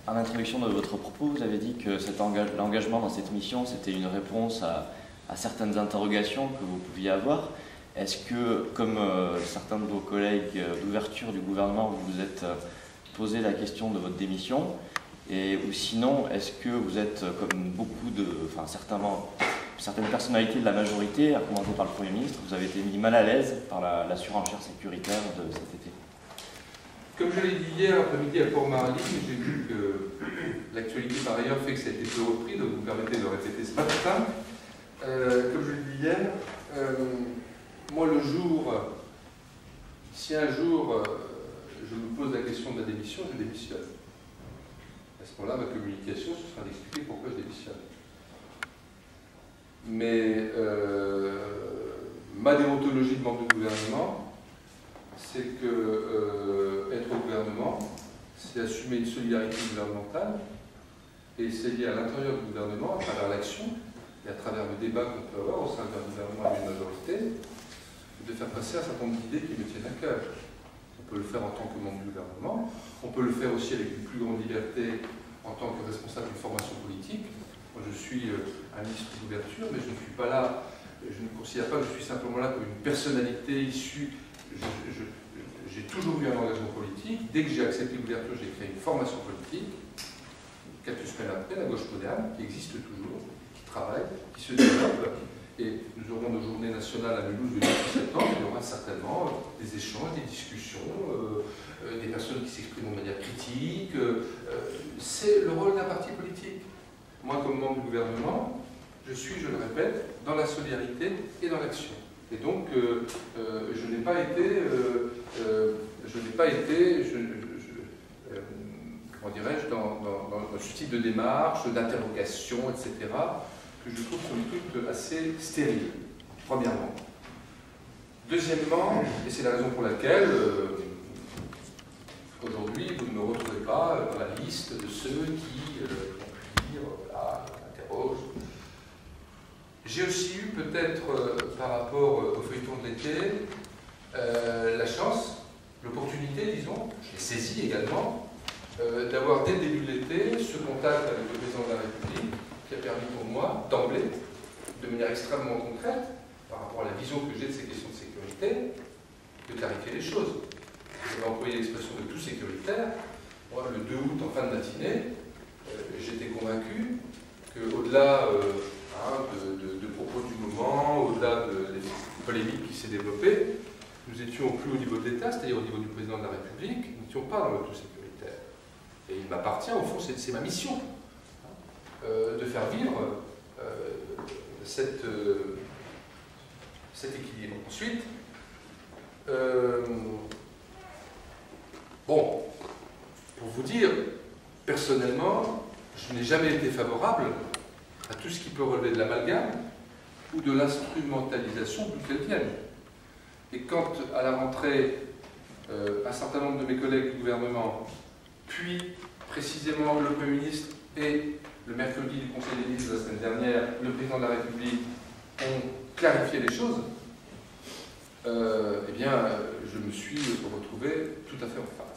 En introduction de votre propos, vous avez dit que l'engagement dans cette mission, c'était une réponse à certaines interrogations que vous pouviez avoir. Est-ce que, comme certains de vos collègues d'ouverture du gouvernement, vous vous êtes posé la question de votre démission? Ou sinon, est-ce que vous êtes, comme beaucoup certaines personnalités de la majorité, à commencer par le Premier ministre, vous avez été mis mal à l'aise par la surenchère sécuritaire de cet été? Comme je l'ai dit hier après-midi à Port-Marly, j'ai vu que l'actualité par ailleurs fait que ça a été peu repris, donc vous me permettez de le répéter ce matin. Comme je l'ai dit hier, moi si un jour je me pose la question de la démission, je démissionne. À ce moment-là, ma communication, ce sera d'expliquer pourquoi je démissionne. Mais ma déontologie de membre du gouvernement, c'est que être au gouvernement, c'est assumer une solidarité gouvernementale, et c'est lié à l'intérieur du gouvernement, à travers l'action, et à travers le débat qu'on peut avoir au sein d'un gouvernement et d'une majorité, de faire passer un certain nombre d'idées qui me tiennent à cœur. On peut le faire en tant que membre du gouvernement, on peut le faire aussi avec une plus grande liberté en tant que responsable d'une formation politique. Moi, je suis un ministre d'ouverture, mais je ne suis pas là, je ne considère pas que je suis simplement là comme une personnalité issue. J'ai toujours eu un engagement politique. Dès que j'ai accepté l'ouverture, j'ai créé une formation politique. Quelques semaines après, la gauche moderne, qui existe toujours, qui travaille, qui se développe. Et nous aurons nos journées nationales à Mulhouse le 17 septembre. Il y aura certainement des échanges, des discussions, des personnes qui s'expriment de manière critique. C'est le rôle d'un parti politique. Moi, comme membre du gouvernement, je suis, je le répète, dans la solidarité et dans l'action. Et donc, je n'ai pas été, comment dirais-je, dans ce type de démarche, d'interrogation, etc., que je trouve somme toute assez stérile, premièrement. Deuxièmement, et c'est la raison pour laquelle, aujourd'hui, vous ne me retrouvez pas dans la liste de ceux qui, interrogent. J'ai aussi eu peut-être, par rapport au feuilleton de l'été, la chance, l'opportunité, disons, je l'ai saisie également, d'avoir dès le début de l'été ce contact avec le président de la République qui a permis pour moi, d'emblée, de manière extrêmement concrète, par rapport à la vision que j'ai de ces questions de sécurité, de clarifier les choses. Je vais employer l'expression de tout sécuritaire. Moi, le 2 août, en fin de matinée, j'étais convaincu qu'au-delà de propos du moment, au-delà des polémiques qui s'est développée, nous étions au plus haut niveau de l'État, c'est-à-dire au niveau du président de la République, nous n'étions pas dans le tout sécuritaire. Et il m'appartient, au fond, c'est ma mission, de faire vivre cet équilibre. Ensuite, bon, pour vous dire, personnellement, je n'ai jamais été favorable à tout ce qui peut relever de l'amalgame ou de l'instrumentalisation d'où qu'elle vienne. Et quand, à la rentrée, un certain nombre de mes collègues du gouvernement, puis précisément le Premier ministre et le mercredi du Conseil des ministres de la semaine dernière, le président de la République, ont clarifié les choses, eh bien, je me suis retrouvé tout à fait en phase.